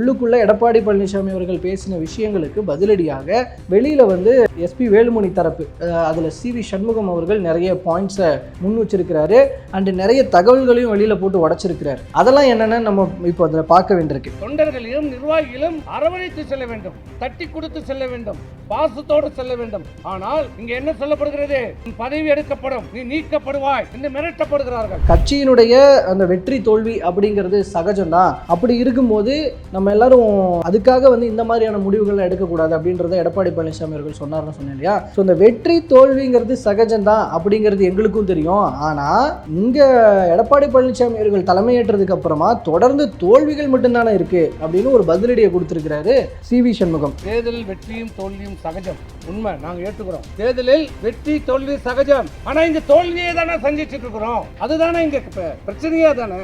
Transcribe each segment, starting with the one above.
உள்ளுக்குள்ள எடப்பாடி பழனிசாமி அவர்கள் பேசின விஷயங்களுக்கு பதிலடியாக வெளியில வந்து எஸ்பி வேலுமணி தரப்பு அதுல சிவி சண்முகம் அவர்கள் நிறைய பாயிண்ட்ஸை முன் வச்சிருக்கிறாரு அண்ட் நிறைய தகவல்களையும் வெளியில போட்டு உடைச்சிருக்கிறார். அதெல்லாம் என்னன்னு நம்ம இப்போ அதில் பார்க்க வேண்டியிருக்கு. தொண்டர்களையும் நிர்வாகிகளும் அரவணைத்து செல்ல வேண்டும், தட்டி கொடுத்து செல்ல வேண்டும், பாசத்தோடு செல்ல வேண்டும். ஆனால் இங்க என்ன சொல்லப்படுகிறது? பதவி எடுக்கப்படும், நீ நீக்கப்படுவாய் என்று மிரட்டப்படுகிறார்கள். கட்சியினுடைய அந்த வெற்றி தோல்வி அப்படிங்கிறது சகஜம்தான். அப்படி இருக்கும்போது நம்ம எல்லாரும் அதுக்காக வந்து இந்த மாதிரியான முடிவுகளை எடுக்கக்கூடாது அப்படின்றத எடப்பாடி பழனிசாமி அவர்கள் சொன்னார்னு சொன்னேன் இல்லையா. ஸோ இந்த வெற்றி தோல்விங்கிறது சகஜம்தான் அப்படிங்கிறது எங்களுக்கும் தெரியும். ஆனால் இங்கே எடப்பாடி பழனிசாமி அவர்கள் தலைமையேற்றதுக்கு அப்புறமா தொடர்ந்து தோல்விகள் மட்டும்தானே இருக்கு அப்படின்னு ஒரு பதிலடியை கொடுத்திருக்கிறாரு சிவி சண்முகம். தேர்தலில் வெற்றியும் தோல்வியும் சகஜம், உண்மை, நாங்க ஏற்றுக்கிறோம். தேர்தலில் வெற்றி தோல்வி சகஜம். ஆனா இங்க தோல்வியை தானே சந்திச்சுட்டு இருக்கிறோம். அதுதானே இங்க பிரச்சனையா தானே.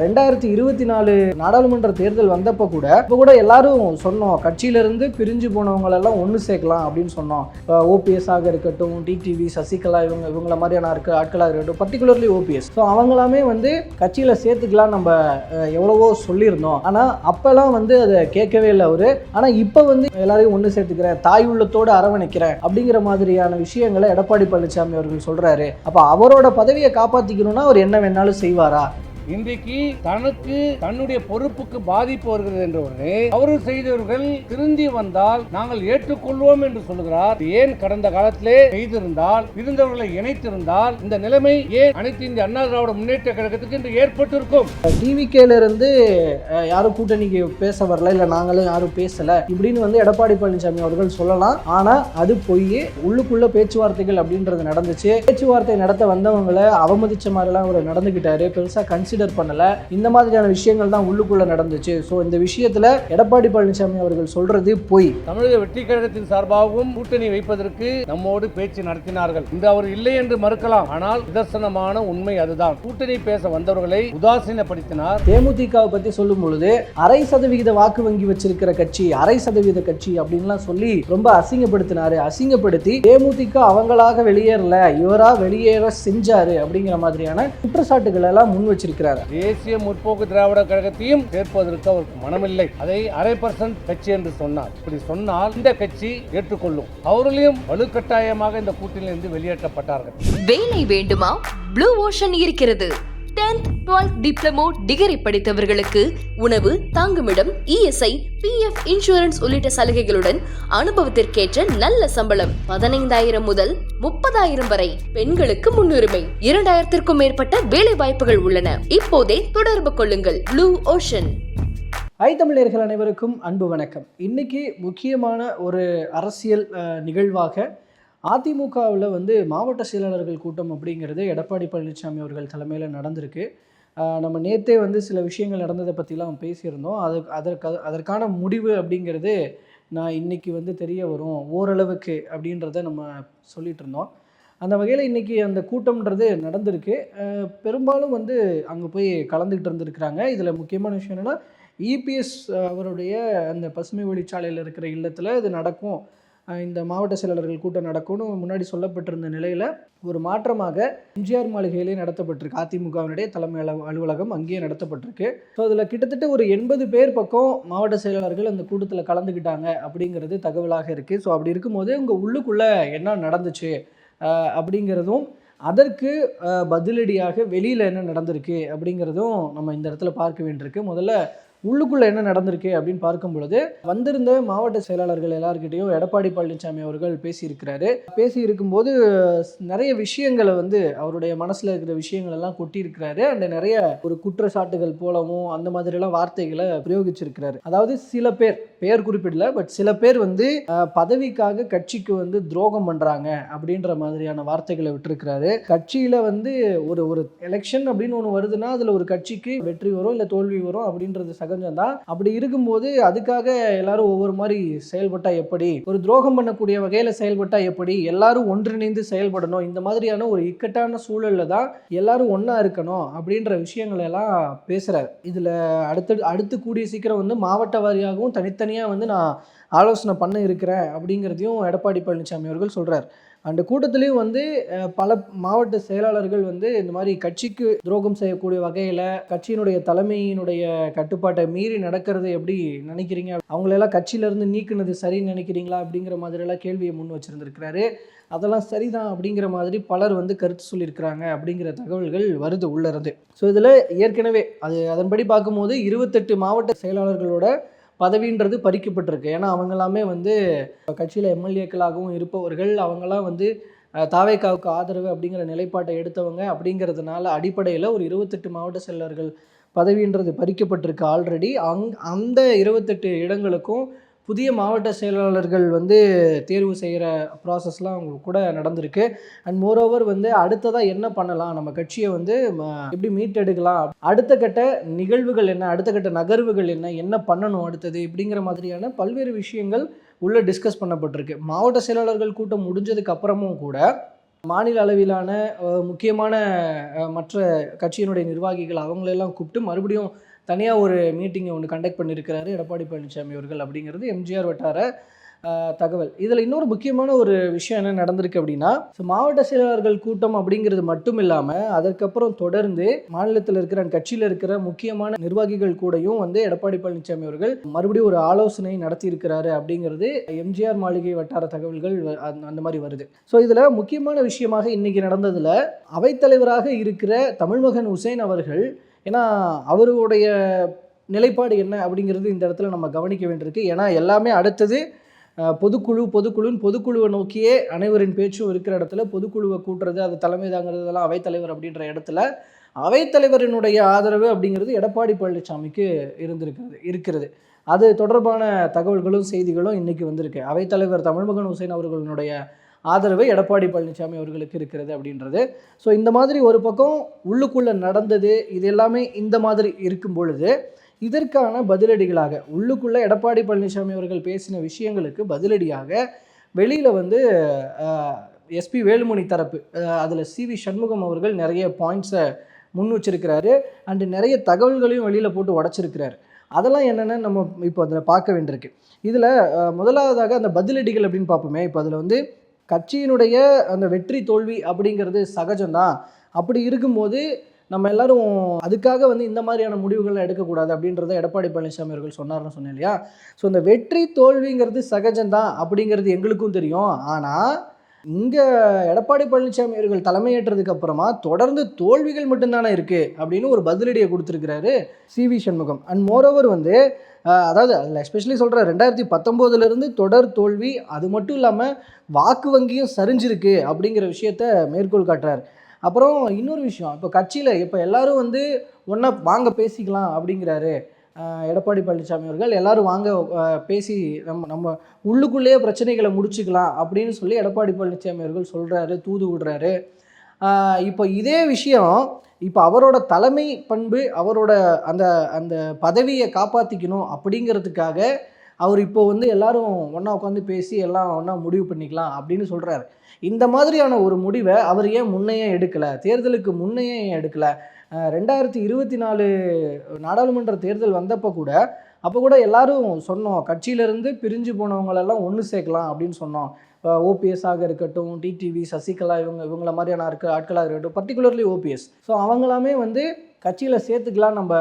2024 நாடாளுமன்ற தேர்தல் வந்தப்போ கூட எல்லாரும் சொன்னோம், கட்சியிலிருந்து பிரிஞ்சு போனவங்களெல்லாம் ஒன்று சேர்க்கலாம் அப்படின்னு சொன்னோம். ஓபிஎஸ் ஆக இருக்கட்டும், டிடிவி, சசிகலா, இவங்கள மாதிரியான ஆட்களாக இருக்கட்டும், பர்டிகுலர்லி ஓபிஎஸ். ஸோ அவங்களாமே வந்து கட்சியில் சேர்த்துக்கலாம் நம்ம எவ்வளவோ சொல்லியிருந்தோம். ஆனால் அப்போல்லாம் வந்து அதை கேட்கவே இல்லை அவரு. ஆனால் இப்போ வந்து எல்லாரையும் ஒன்று சேர்த்துக்கிறேன், தாய் உள்ளத்தோடு அரவணைக்கிறேன் அப்படிங்கிற மாதிரியான விஷயங்களை எடப்பாடி பழனிசாமி அவர்கள் சொல்கிறாரு. அப்போ அவரோட பதவியை காப்பாற்றிக்கணும்னா அவர் என்ன வேணாலும் செய்வாரா? இன்றைக்கு தனக்கு தன்னுடைய பொறுப்புக்கு பாதிப்பு வருகிறது என்ற உடனே அவர்கள் செய்தவர்கள் திருந்தி வந்தால் நாங்கள் ஏற்றுக்கொள்வோம் என்று சொல்லுகிறார். ஏன் கடந்த காலத்திலே செய்திருந்தால், இருந்தவர்களை இணைத்திருந்தால் இந்த நிலைமை ஏன் அனைத்து இந்திய அண்ணா திராவிட முன்னேற்ற கழகத்துக்கு என்று ஏற்பட்டிருக்கும்? டிவிகேல இருந்து யாரும் கூட்டணிக்கு பேச வரல, இல்ல நாங்களும் யாரும் பேசல இப்படின்னு வந்து எடப்பாடி பழனிசாமி அவர்கள் சொல்லலாம். ஆனா அது போய் உள்ளுக்குள்ள பேச்சுவார்த்தைகள் அப்படின்றது நடந்துச்சு. பேச்சுவார்த்தை நடத்த வந்தவங்களை அவமதிச்ச மாதிரிலாம் அவர் நடந்துகிட்டாரு, பெருசா கன்சிடர் பண்ணல. இந்த மாதிரியான விஷயங்கள் தான் உள்ளுக்குள்ள நடந்துச்சு. சோ இந்த விஷயத்துல எடப்பாடி பழனிசாமி அவர்கள் சொல்றது போய். தமிழக வெற்றி கழகத்தின் சார்பாகவும் கூட்டணி வைப்பதற்கு நம்மோடு பேச்சு நடத்தினார்கள். இன்று அவர் இல்லை என்று மறுக்கலாம், ஆனால் நிதர்சனமான உண்மை அதுதான். கூட்டணி பேச வந்தவர்களை உதாசீனப்படுத்தினார். தேமுதிக பத்தி சொல்லும் பொழுது 0.5% வாக்கு வங்கி வச்சிருக்கிற கட்சி, 0.5% கட்சி அப்படின்லாம் சொல்லி ரொம்ப அசிங்கப்படுத்தினாரு. அசிங்கப்படுத்தி தேமுதிக அவங்களாக வெளியேறல, இவரா வெளியேற செஞ்சாரு அப்படிங்கிற மாதிரியான குற்றச்சாட்டுகள் எல்லாம் முன் வச்சிருக்கிறார். தேசிய முற்போக்கு திராவிட கழகத்தையும் சேர்ப்பதற்கு அவருக்கு மனமில்லை. அதை 0.5% கட்சி என்று சொன்னார். இப்படி சொன்னால் இந்த கட்சி ஏற்றுக்கொள்ளும். அவர்களையும் வலுக்கட்டாயமாக இந்த கூட்டணியிலிருந்து வெளியேற்றப்பட்டார்கள். வேலை வேண்டுமா? ப்ளூ ஓஷன் இருக்கிறது. 10th 12th டிப்ளமோ டிகிரி படித்தவர்களுக்கு உணவு, தங்குமிடம், இஎஸ்ஐ, பிஎஃப் இன்சூரன்ஸ் உள்ளிட்ட சலுகைகளுடன் அனுபவத்திற்கேற்ற நல்ல சம்பளம் 15,000 முதல் 30,000 வரை. பெண்களுக்கு முன்னுரிமை. 2,000க்கும் மேற்பட்ட வேலை வாய்ப்புகள் உள்ளன. இப்போதே தொடர்பு கொள்ளுங்கள். Blue ocean. தமிழர்கள் அனைவருக்கும் அன்பு வணக்கம். இன்னைக்கு முக்கியமான ஒரு அரசியல் நிகழ்வாக அதிமுகவில் வந்து மாவட்ட செயலாளர்கள் கூட்டம் அப்படிங்கிறது எடப்பாடி பழனிசாமி அவர்கள் தலைமையில் நடந்திருக்கு. நம்ம நேற்றே வந்து சில விஷயங்கள் நடந்ததை பற்றிலாம் பேசியிருந்தோம். அதற்கான முடிவு அப்படிங்கிறது நான் இன்றைக்கி வந்து தெரிய வரும் ஓரளவுக்கு அப்படின்றத நம்ம சொல்லிகிட்டு இருந்தோம். அந்த வகையில் இன்றைக்கி அந்த கூட்டம்ன்றது நடந்திருக்கு. பெரும்பாலும் வந்து அங்கே போய் கலந்துக்கிட்டு இருந்துருக்குறாங்க. இதில் முக்கியமான விஷயம் என்னென்னா, இபிஎஸ் அவருடைய அந்த பசுமை வழிச்சாலையில் இருக்கிற இல்லத்தில் இது நடக்கும், இந்த மாவட்ட செயலாளர்கள் கூட்டம் நடக்கும்னு முன்னாடி சொல்லப்பட்டிருந்த நிலையில் ஒரு மாற்றமாக எம்ஜிஆர் மாளிகையிலே நடத்தப்பட்டிருக்கு. அதிமுகவினுடைய தலைமை அலுவலகம் அங்கேயே நடத்தப்பட்டிருக்கு. ஸோ அதில் கிட்டத்தட்ட ஒரு 80 பேர் பக்கம் மாவட்ட செயலாளர்கள் அந்த கூட்டத்தில் கலந்துக்கிட்டாங்க அப்படிங்கிறது தகவலாக இருக்குது. ஸோ அப்படி இருக்கும்போது உங்கள் உள்ளுக்குள்ளே என்ன நடந்துச்சு அப்படிங்கிறதும், அதற்கு பதிலடியாக வெளியில் என்ன நடந்திருக்கு அப்படிங்கிறதும் நம்ம இந்த இடத்துல பார்க்க வேண்டியிருக்கு. முதல்ல உள்ளுக்குள்ளே என்ன நடந்திருக்கு அப்படின்னு பார்க்கும் பொழுது, வந்திருந்த மாவட்ட செயலாளர்கள் எல்லார்கிட்டையும் எடப்பாடி பழனிசாமி அவர்கள் பேசியிருக்கிறாரு. பேசியிருக்கும்போது நிறைய விஷயங்களை வந்து அவருடைய மனசில் இருக்கிற விஷயங்கள் எல்லாம் கொட்டியிருக்கிறாரு. அண்ட் நிறைய ஒரு குற்றச்சாட்டுகள் போலவும் அந்த மாதிரிலாம் வார்த்தைகளை பிரயோகிச்சிருக்கிறாரு. அதாவது சில பேர், பெயர் குறிப்பிடல, பட் சில பேர் வந்து பதவிக்காக கட்சிக்கு வந்து துரோகம் பண்ணுறாங்க அப்படின்ற மாதிரியான வார்த்தைகளை விட்டுருக்கிறாரு. கட்சியில் வந்து ஒரு எலெக்ஷன் அப்படின்னு ஒன்று வருதுன்னா அதில் ஒரு கட்சிக்கு வெற்றி வரும் இல்லை தோல்வி வரும் அப்படின்றது சகஜம்தான். அப்படி இருக்கும்போது அதுக்காக எல்லாரும் ஒவ்வொரு மாதிரி செயல்பட்டா எப்படி, ஒரு துரோகம் பண்ணக்கூடிய வகையில செயல்பட்டா எப்படி, எல்லாரும் ஒன்றிணைந்து செயல்படணும், இந்த மாதிரியான ஒரு இக்கட்டான சூழல்ல தான் எல்லாரும் ஒன்னா இருக்கணும் அப்படின்ற விஷயங்களை எல்லாம் பேசுறாரு. இதுல அடுத்து கூடிய சீக்கிரம் வந்து மாவட்ட வாரியாகவும் தனித்தனியா வந்து நான் ஆலோசனை பண்ண இருக்கிறேன் அப்படிங்கிறதையும் எடப்பாடி பழனிசாமி அவர்கள் சொல்றார். அந்த கூட்டத்திலையும் வந்து பல மாவட்ட செயலாளர்கள் வந்து இந்த மாதிரி கட்சிக்கு துரோகம் செய்யக்கூடிய வகையில் கட்சியினுடைய தலைமையினுடைய கட்டுப்பாட்டை மீறி நடக்கிறது எப்படி நினைக்கிறீங்க, அவங்களெல்லாம் கட்சியிலேருந்து நீக்குனது சரின்னு நினைக்கிறீங்களா அப்படிங்கிற மாதிரியெல்லாம் கேள்வியை முன் வச்சுருந்துருக்கிறாரு. அதெல்லாம் சரிதான் அப்படிங்கிற மாதிரி பலர் வந்து கருத்து சொல்லியிருக்கிறாங்க அப்படிங்கிற தகவல்கள் வருது உள்ளிருந்து. ஸோ இதில் ஏற்கனவே அதன்படி பார்க்கும்போது 28 மாவட்ட செயலாளர்களோட பதவின்றது பறிக்கப்பட்டிருக்கு. ஏன்னா அவங்க எல்லாமே வந்து கட்சியில் எம்எல்ஏக்களாகவும் இருப்பவர்கள், அவங்களாம் வந்து தாவேகாவுக்கு ஆதரவு அப்படிங்கிற நிலைப்பாட்டை எடுத்தவங்க அப்படிங்கிறதுனால அடிப்படையில் ஒரு 28 மாவட்ட செயலர்கள் பதவின்றது பறிக்கப்பட்டிருக்கு ஆல்ரெடி. அந்த 28 இடங்களுக்கும் புதிய மாவட்ட செயலாளர்கள் வந்து தேர்வு செய்கிற ப்ராசஸ்லாம் அவங்க கூட நடந்திருக்கு. அண்ட் மோரோவர் வந்து அடுத்ததாக என்ன பண்ணலாம், நம்ம கட்சியை வந்து எப்படி மீட்டெடுக்கலாம், அடுத்த கட்ட நிகழ்வுகள் என்ன, அடுத்த கட்ட நகர்வுகள் என்ன, என்ன பண்ணணும் அடுத்தது இப்படிங்கிற மாதிரியான பல்வேறு விஷயங்கள் உள்ளே டிஸ்கஸ் பண்ணப்பட்டிருக்கு. மாவட்ட செயலாளர்கள் கூட்டம் முடிஞ்சதுக்கு அப்புறமும் கூட மாநில அளவிலான முக்கியமான மற்ற கட்சியினுடைய நிர்வாகிகள் அவங்களெல்லாம் கூப்பிட்டு மறுபடியும் தனியாக ஒரு மீட்டிங்கை ஒன்று கண்டக்ட் பண்ணியிருக்கிறாரு எடப்பாடி பழனிசாமி அவர்கள் அப்படிங்கிறது எம்ஜிஆர் வட்டார தகவல். இதில் இன்னொரு முக்கியமான ஒரு விஷயம் என்ன நடந்திருக்கு அப்படின்னா, மாவட்ட செயலாளர்கள் கூட்டம் அப்படிங்கிறது மட்டும் இல்லாமல் அதற்கப்புறம் தொடர்ந்து மாநிலத்தில் இருக்கிற கட்சியில் இருக்கிற முக்கியமான நிர்வாகிகள் கூடயும் வந்து எடப்பாடி பழனிசாமி அவர்கள் மறுபடியும் ஒரு ஆலோசனை நடத்தியிருக்கிறாரு அப்படிங்கிறது எம்ஜிஆர் மாளிகை வட்டார தகவல்கள் அந்த மாதிரி வருது. ஸோ இதில் முக்கியமான விஷயமாக இன்னைக்கு நடந்ததில் அவைத்தலைவராக இருக்கிற தமிழ்மகன் உசேன் அவர்கள், ஏன்னா அவருடைய நிலைப்பாடு என்ன அப்படிங்கிறது இந்த இடத்துல நம்ம கவனிக்க வேண்டியிருக்கு. ஏன்னா எல்லாமே அடுத்தது பொதுக்குழுவை நோக்கியே அனைவரின் பேச்சும் இருக்கிற இடத்துல பொதுக்குழுவை கூட்டுறது, அது தலைமை தாங்கிறதெல்லாம் அவைத்தலைவர் அப்படின்ற இடத்துல அவைத்தலைவரினுடைய ஆதரவு அப்படிங்கிறது எடப்பாடி பழனிசாமிக்கு இருக்கிறது. அது தொடர்பான தகவல்களும் செய்திகளும் இன்றைக்கி வந்திருக்கு. அவைத்தலைவர் தமிழ்மகன் உசேன் அவர்களுடைய ஆதரவு எடப்பாடி பழனிசாமி அவர்களுக்கு இருக்கிறது அப்படின்றது. ஸோ இந்த மாதிரி ஒரு பக்கம் உள்ளுக்குள்ளே நடந்தது, இது எல்லாமே இந்த மாதிரி இருக்கும் பொழுது இதற்கான பதிலடிகளாக உள்ளுக்குள்ளே எடப்பாடி பழனிசாமி அவர்கள் பேசின விஷயங்களுக்கு பதிலடியாக வெளியில் வந்து எஸ்பி வேலுமணி தரப்பு, அதில் சிவி சண்முகம் அவர்கள் நிறைய பாயிண்ட்ஸை முன் வச்சிருக்கிறாரு. அண்டு நிறைய தகவல்களையும் வெளியில் போட்டு உடச்சிருக்கிறாரு. அதெல்லாம் என்னென்னு நம்ம இப்போ அதில் பார்க்க வேண்டியிருக்கு. இதில் முதலாவதாக அந்த பதிலடிகள் அப்படின்னு பார்ப்போமே. இப்போ அதில் வந்து கட்சியினுடைய அந்த வெற்றி தோல்வி அப்படிங்கிறது சகஜம்தான். அப்படி இருக்கும்போது நம்ம எல்லாரும் அதுக்காக வந்து இந்த மாதிரியான முடிவுகளை எடுக்கக்கூடாது அப்படின்றத எடப்பாடி பழனிசாமி அவர்கள் சொன்னார்னு சொன்னேன் இல்லையா. ஸோ இந்த வெற்றி தோல்விங்கிறது சகஜம்தான் அப்படிங்கிறது எங்களுக்கும் தெரியும். ஆனால் இங்கே எடப்பாடி பழனிசாமி அவர்கள் தலைமையேற்றதுக்கு அப்புறமா தொடர்ந்து தோல்விகள் மட்டும்தானே இருக்குது அப்படின்னு ஒரு பதிலடியை கொடுத்துருக்கிறாரு சிவி சண்முகம். அண்ட் மோரோவர் வந்து அதாவது அதில் எஸ்பெஷலி சொல்கிற 2019 தொடர் தோல்வி, அது மட்டும் இல்லாமல் வாக்கு வங்கியும் சரிஞ்சிருக்கு அப்படிங்கிற விஷயத்த மேற்கோள் காட்டுறாரு. அப்புறம் இன்னொரு விஷயம், இப்போ கட்சியில் இப்போ எல்லோரும் வந்து ஒன்றா வாங்க பேசிக்கலாம் அப்படிங்கிறாரு எடப்பாடி பழனிசாமி அவர்கள். எல்லோரும் வாங்க பேசி நம்ம உள்ளுக்குள்ளேயே பிரச்சனைகளை முடிச்சுக்கலாம் அப்படின்னு சொல்லி எடப்பாடி பழனிசாமி அவர்கள் சொல்கிறாரு, தூது விடுறாரு. இப்போ இதே விஷயம் இப்போ அவரோட தலைமை பண்பு, அவரோட அந்த அந்த பதவியை காப்பாற்றிக்கணும் அப்படிங்கிறதுக்காக அவர் இப்போ வந்து எல்லாரும் ஒன்றா உட்காந்து பேசி எல்லாம் ஒன்றா முடிவு பண்ணிக்கலாம் அப்படின்னு சொல்கிறாரு. இந்த மாதிரியான ஒரு முடிவை அவர் ஏன் முன்னையே எடுக்கலை, தேர்தலுக்கு முன்னையே ஏன் எடுக்கலை? 2024 நாடாளுமன்ற தேர்தல் வந்தப்போ கூட எல்லாரும் சொன்னோம், கட்சியிலேருந்து பிரிஞ்சு போனவங்களெல்லாம் ஒன்று சேர்க்கலாம் அப்படின்னு சொன்னோம். ஓபிஎஸ்ஸாக இருக்கட்டும், டிடிவி, சசிகலா, இவங்கள மாதிரியான ஆட்களாக இருக்கட்டும், பர்டிகுலர்லி ஓபிஎஸ். ஸோ அவங்களாமே வந்து கட்சியில் சேர்த்துக்கலாம் நம்ம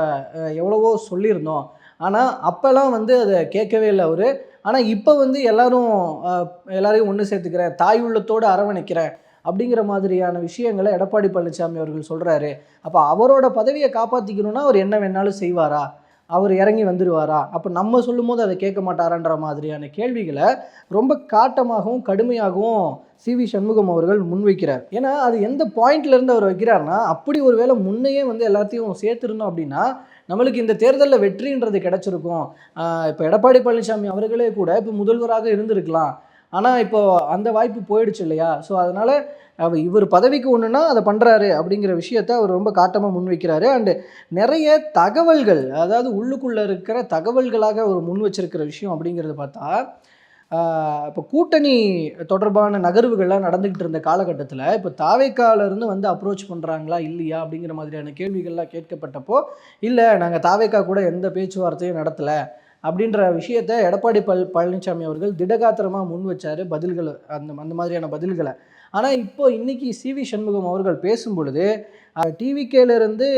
எவ்வளவோ சொல்லியிருந்தோம். ஆனால் அப்போல்லாம் வந்து அதை கேட்கவே இல்லை அவர். ஆனால் இப்போ வந்து எல்லாரையும் ஒன்று சேர்த்துக்கிறேன், தாய் உள்ளத்தோடு அரவணைக்கிறேன் அப்படிங்கிற மாதிரியான விஷயங்களை எடப்பாடி பழனிசாமி அவர்கள் சொல்கிறாரு. அப்போ அவரோட பதவியை காப்பாற்றிக்கணுன்னா அவர் என்ன வேணாலும் செய்வாரா, அவர் இறங்கி வந்துடுவாரா, அப்போ நம்ம சொல்லும் போது அதை கேட்க மாட்டாரான்ற மாதிரியான கேள்விகளை ரொம்ப காட்டமாகவும் கடுமையாகவும் சிவி சண்முகம் அவர்கள் முன்வைக்கிறார். ஏன்னா அது எந்த பாயிண்ட்லேருந்து அவர் வைக்கிறார்னா, அப்படி ஒரு வேளை முன்னையே வந்து எல்லாத்தையும் சேர்த்துருந்தோம் அப்படின்னா நம்மளுக்கு இந்த தேர்தலில் வெற்றின்றது கிடச்சிருக்கும். இப்போ எடப்பாடி பழனிசாமி அவர்களே கூட இப்போ முதல்வராக இருந்திருக்கலாம். ஆனால் இப்போது அந்த வாய்ப்பு போயிடுச்சு இல்லையா. ஸோ அதனால் இவர் பதவிக்கு ஒன்றுனா அதை பண்ணுறாரு அப்படிங்கிற விஷயத்தை அவர் ரொம்ப காட்டமாக முன்வைக்கிறாரு. அண்டு நிறைய தகவல்கள், அதாவது உள்ளுக்குள்ளே இருக்கிற தகவல்களாக அவர் முன் வச்சிருக்கிற விஷயம் அப்படிங்கிறது பார்த்தா, இப்போ கூட்டணி தொடர்பான நகர்வுகள்லாம் நடந்துக்கிட்டு இருந்த காலகட்டத்தில் இப்போ தாவேக்காவிலேருந்து வந்து அப்ரோச் பண்ணுறாங்களா இல்லையா அப்படிங்கிற மாதிரியான கேள்விகள்லாம் கேட்கப்பட்டப்போ, இல்லை நாங்கள் தாவேக்கா கூட எந்த பேச்சுவார்த்தையும் நடத்தலை, அப்படின்ற விஷயத்தை எடப்பாடி பழனிசாமி அவர்கள் திடகாத்திரமாக முன் வச்சார் பதில்கள், அந்த மாதிரியான பதில்களை. ஆனால் இப்போ இன்னைக்கு சிவி சண்முகம் அவர்கள் பேசும் பொழுது டிவிகேலேருந்து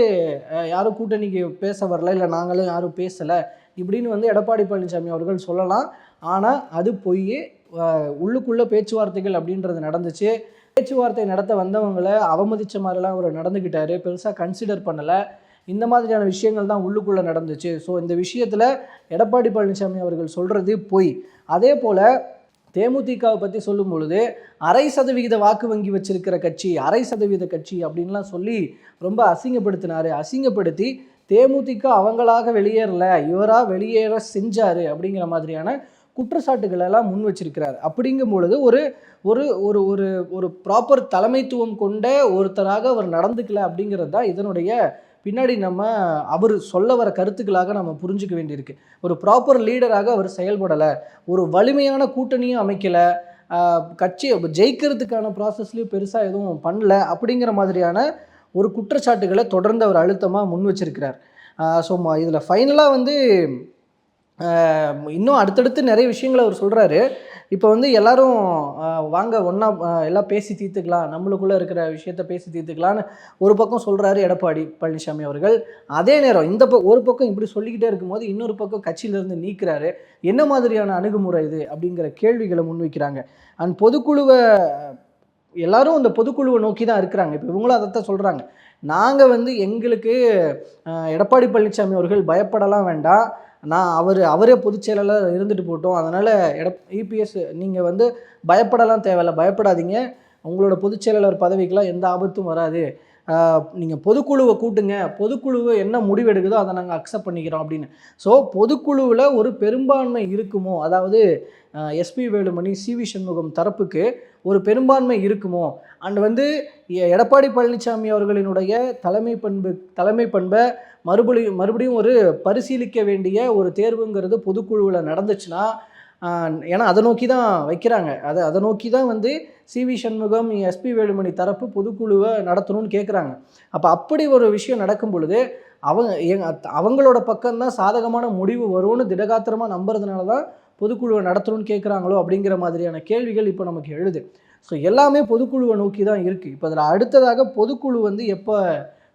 யாரும் கூட்டணிக்கு பேச வரல, இல்லை நாங்களும் யாரும் பேசலை இப்படின்னு வந்து எடப்பாடி பழனிசாமி அவர்கள் சொல்லலாம். ஆனால் அது பொய். உள்ளுக்குள்ளே பேச்சுவார்த்தைகள் அப்படின்றது நடந்துச்சு. பேச்சுவார்த்தை நடத்த வந்தவங்களை அவமதித்த மாதிரிலாம் அவர் நடந்துக்கிட்டாரு, பெருசாக கன்சிடர் பண்ணலை. இந்த மாதிரியான விஷயங்கள் தான் உள்ளுக்குள்ளே நடந்துச்சு. ஸோ இந்த விஷயத்தில் எடப்பாடி பழனிசாமி அவர்கள் சொல்கிறது பொய். அதே போல் தேமுதிகவை பற்றி சொல்லும் பொழுது 0.5% வாக்கு வங்கி வச்சிருக்கிற கட்சி, 0.5% கட்சி அப்படின்லாம் சொல்லி ரொம்ப அசிங்கப்படுத்தினார். அசிங்கப்படுத்தி தேமுதிக அவங்களாக வெளியேறல, இவராக வெளியேற செஞ்சார் அப்படிங்கிற மாதிரியான குற்றச்சாட்டுகள் எல்லாம் முன் வச்சிருக்கிறார். அப்படிங்கும் பொழுது ஒரு ஒரு ஒரு ஒரு ஒரு ப்ராப்பர் தலைமைத்துவம் கொண்ட ஒருத்தராக அவர் நடந்துக்கல அப்படிங்கிறது தான் இதனுடைய பின்னாடி அவர் சொல்ல வர கருத்துக்களாக நம்ம புரிஞ்சுக்க வேண்டியிருக்கு. ஒரு ப்ராப்பர் லீடராக அவர் செயல்படலை, ஒரு வலிமையான கூட்டணியும் அமைக்கலை, கட்சி ஜெயிக்கிறதுக்கான ப்ராசஸ்லையும் பெருசாக எதுவும் பண்ணல அப்படிங்கிற மாதிரியான ஒரு குற்றச்சாட்டுகளை தொடர்ந்து அவர் அழுத்தமாக முன் வச்சிருக்கிறார். ஸோ இதில் ஃபைனலாக வந்து இன்னும் அடுத்தடுத்து நிறைய விஷயங்களை அவர் சொல்கிறாரு. இப்போ வந்து எல்லாரும் வாங்க ஒன்றா எல்லாம் பேசி தீர்த்துக்கலாம், நம்மளுக்குள்ளே இருக்கிற விஷயத்த பேசி தீர்த்துக்கலான்னு ஒரு பக்கம் சொல்கிறாரு எடப்பாடி பழனிசாமி அவர்கள். அதே நேரம் இந்த ஒரு பக்கம் இப்படி சொல்லிக்கிட்டே இருக்கும்போது இன்னொரு பக்கம் கட்சியிலேருந்து நீக்கிறாரு. என்ன மாதிரியான அணுகுமுறை இது அப்படிங்கிற கேள்விகளை முன்வைக்கிறாங்க. அண்ட் பொதுக்குழுவை எல்லாரும் அந்த பொதுக்குழுவை நோக்கி தான் இருக்கிறாங்க. இப்போ இவங்களும் அதைத்தான் சொல்கிறாங்க. நாங்கள் வந்து எங்களுக்கு எடப்பாடி பழனிசாமி அவர்கள் பயப்படலாம் வேண்டாம், அவரே பொதுச் செயலாளர் இருந்துட்டு போட்டோம், அதனால் இபிஎஸ் நீங்கள் வந்து பயப்படலாம் தேவையில்லை, பயப்படாதீங்க, உங்களோட பொதுச் செயலாளர் பதவிக்கெலாம் எந்த ஆபத்தும் வராது, நீங்கள் பொதுக்குழுவை கூட்டுங்க, பொதுக்குழுவை என்ன முடிவெடுக்குதோ அதை நாங்கள் அக்செப்ட் பண்ணிக்கிறோம் அப்படின்னு. ஸோ பொதுக்குழுவில் ஒரு பெரும்பான்மை இருக்குமோ, அதாவது எஸ்பி வேலுமணி சிவி சண்முகம் தரப்புக்கு ஒரு பெரும்பான்மை இருக்குமோ, அண்ட் வந்து எடப்பாடி பழனிசாமி அவர்களினுடைய தலைமை பண்பை மறுபடியும் ஒரு பரிசீலிக்க வேண்டிய ஒரு தேர்வுங்கிறது பொதுக்குழுவில் நடந்துச்சுன்னா, ஏன்னா அதை நோக்கி தான் வைக்கிறாங்க, அதை நோக்கி தான் வந்து சிவி சண்முகம் எஸ்பி வேலுமணி தரப்பு பொதுக்குழுவை நடத்தணும்னு கேட்குறாங்க. அப்படி ஒரு விஷயம் நடக்கும் பொழுது அவங்களோட பக்கம்தான் சாதகமான முடிவு வரும்னு திடகாத்திரமாக நம்புறதுனால தான் பொதுக்குழுவை நடத்தணும்னு கேட்குறாங்களோ அப்படிங்கிற மாதிரியான கேள்விகள் இப்போ நமக்கு எழுது. ஸோ எல்லாமே பொதுக்குழுவை நோக்கி தான் இருக்குது. இப்போ அதில் அடுத்ததாக பொதுக்குழு வந்து எப்போ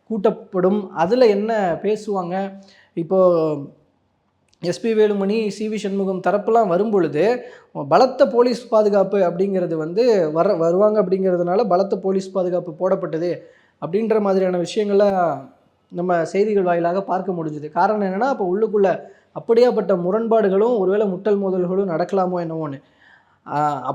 கூட்டப்படும், அதில் என்ன பேசுவாங்க, இப்போது எஸ்பி வேலுமணி சிவி சண்முகம் தரப்புலாம் வரும்பொழுது பலத்த போலீஸ் பாதுகாப்பு அப்படிங்கிறது வந்து வருவாங்க அப்படிங்கிறதுனால பலத்த போலீஸ் பாதுகாப்பு போடப்பட்டது அப்படின்ற மாதிரியான விஷயங்கள்லாம் நம்ம செய்திகள் வாயிலாக பார்க்க முடிஞ்சுது. காரணம் என்னென்னா, அப்போ உள்ளுக்குள்ளே அப்படியாப்பட்ட முரண்பாடுகளும் ஒருவேளை முட்டல் மோதல்களும் நடக்கலாமோ என்னவோன்னு.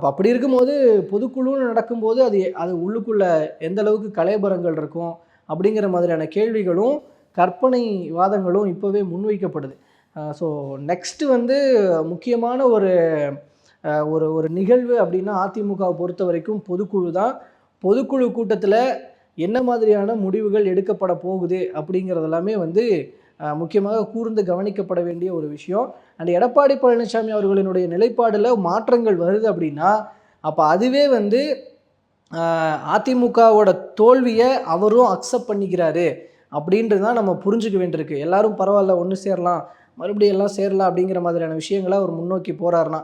அப்படி இருக்கும்போது பொதுக்குழுன்னு நடக்கும்போது அது உள்ளுக்குள்ளே எந்த அளவுக்கு கலைபரங்கள் இருக்கும் அப்படிங்கிற மாதிரியான கேள்விகளும் கற்பனை வாதங்களும் இப்போவே முன்வைக்கப்படுது. ஸோ நெக்ஸ்ட்டு வந்து முக்கியமான ஒரு நிகழ்வு அப்படின்னா அதிமுகவை பொறுத்த வரைக்கும் பொதுக்குழு தான். பொதுக்குழு கூட்டத்தில் என்ன மாதிரியான முடிவுகள் எடுக்கப்பட போகுது அப்படிங்கிறது எல்லாமே வந்து முக்கியமாக கூர்ந்து கவனிக்கப்பட வேண்டிய ஒரு விஷயம். அண்ட் எடப்பாடி பழனிசாமி அவர்களினுடைய நிலைப்பாடில் மாற்றங்கள் வருது அப்படின்னா அப்போ அதுவே வந்து அதிமுகவோட தோல்வியை அவரும் அக்செப்ட் பண்ணிக்கிறாரு அப்படின்றது தான் நம்ம புரிஞ்சுக்க வேண்டியிருக்கு. எல்லாரும் பரவாயில்ல, ஒன்று சேரலாம், மறுபடியும் எல்லாம் சேரலாம் அப்படிங்கிற மாதிரியான விஷயங்களை அவர் முன்னோக்கி போகிறாருன்னா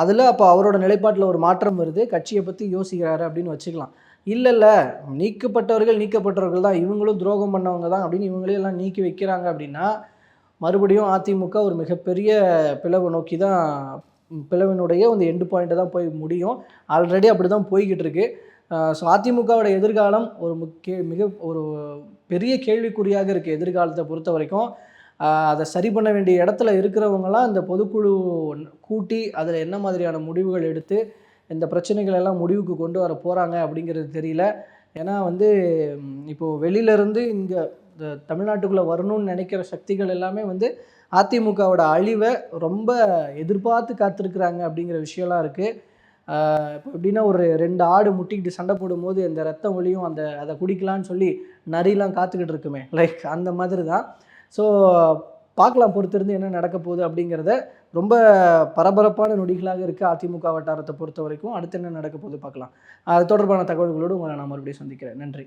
அதில் அப்போ அவரோட நிலைப்பாட்டில் ஒரு மாற்றம் வருது, கட்சியை பற்றி யோசிக்கிறாரு அப்படின்னு வச்சுக்கலாம். இல்லை நீக்கப்பட்டவர்கள் தான், இவங்களும் துரோகம் பண்ணவங்க தான் அப்படின்னு இவங்களையும் எல்லாம் நீக்கி வைக்கிறாங்க அப்படின்னா மறுபடியும் அதிமுக ஒரு மிகப்பெரிய பிளவை நோக்கி தான், பிளவினுடைய அந்த எண்டு பாயிண்ட்டை தான் போய் முடியும். ஆல்ரெடி அப்படி தான் போய்கிட்டு இருக்கு. ஸோ அதிமுகவோட எதிர்காலம் மிக ஒரு பெரிய கேள்விக்குறியாக இருக்குது எதிர்காலத்தை பொறுத்த வரைக்கும். அதை சரி பண்ண வேண்டிய இடத்துல இருக்கிறவங்களாம் இந்த பொதுக்குழு கூட்டி அதில் என்ன மாதிரியான முடிவுகள் எடுத்து இந்த பிரச்சனைகள் எல்லாம் முடிவுக்கு கொண்டு வர போகிறாங்க அப்படிங்கிறது தெரியல. ஏன்னா வந்து இப்போது வெளியிலேருந்து இங்கே தமிழ்நாட்டுக்குள்ளே வரணும்னு நினைக்கிற சக்திகள் எல்லாமே வந்து அதிமுகவோட அழிவை ரொம்ப எதிர்பார்த்து காத்திருக்கிறாங்க அப்படிங்கிற விஷயம்லாம் இருக்குது. இப்போ எப்படின்னா ஒரு 2 ஆடு முட்டிக்கிட்டு சண்டை போடும்போது அந்த ரத்தம் ஒளியும் அதை குடிக்கலான்னு சொல்லி நரிலாம் காத்துக்கிட்டு இருக்குமே, லைக் அந்த மாதிரி தான். ஸோ பார்க்கலாம், பொறுத்திருந்து என்ன நடக்க போகுது அப்படிங்கிறத. ரொம்ப பரபரப்பான நொடிகளாக இருக்குது அதிமுக வட்டாரத்தை பொறுத்த வரைக்கும். அடுத்து என்ன நடக்க போகுது பார்க்கலாம். அது தொடர்பான தகவல்களோடு உங்களை நான் மறுபடியும் சந்திக்கிறேன். நன்றி.